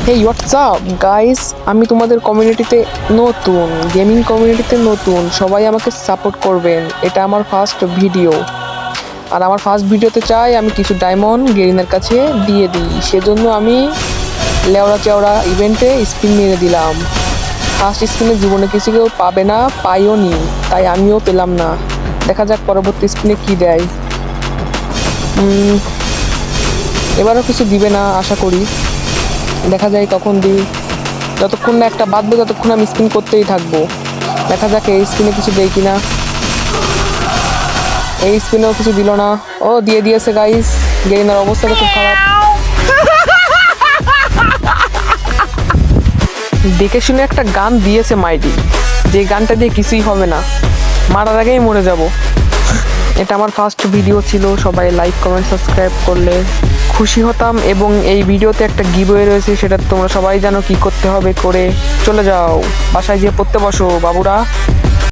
হেই WhatsApp guys, আমি তোমাদের কমিউনিটিতে নতুন, গেমিং কমিউনিটিতে নতুন। সবাই আমাকে সাপোর্ট করবেন। এটা আমার ফার্স্ট ভিডিও, আর আমার ফার্স্ট ভিডিওতে চাই আমি কিছু ডায়মন্ড গেরিনার কাছে দিয়ে দিই। সেজন্য আমি লেওড়া চেওড়া ইভেন্টে স্পিন মেরে দিলাম। ফার্স্ট স্পিনে জীবনে কিছু কেউ পাবে না, পাইও নি, তাই আমিও পেলাম না। দেখা যাক পরবর্তী স্পিনে কি দেয়। এবারও কিছু দিবে না আশা করি, দেখা যায় কখন দিই। যতক্ষণ না একটা বাঁধবে ততক্ষণ আমি স্পিন করতেই থাকবো। দেখা যাক এই স্পিনে কিছু দেয় কিনা। এই স্পিনেও কিছু দিল না। ও দিয়ে দিয়েছে গাইস, গেরিনার অবস্থাটা খুব খারাপ। দেখে শুনে একটা গান দিয়েছে মাইটি, যে গানটা দিয়ে কিছুই হবে না, মারার আগেই মরে যাব। এটা আমার ফার্স্ট ভিডিও ছিল, সবাই লাইক কমেন্ট সাবস্ক্রাইব করলে খুশি হতাম। এবং এই ভিডিওতে একটা গিভওয়ে রয়েছে, সেটা তোমরা সবাই জানো কি করতে হবে। করে চলে যাও, বাসায় গিয়ে পড়তে বসো বাবুরা।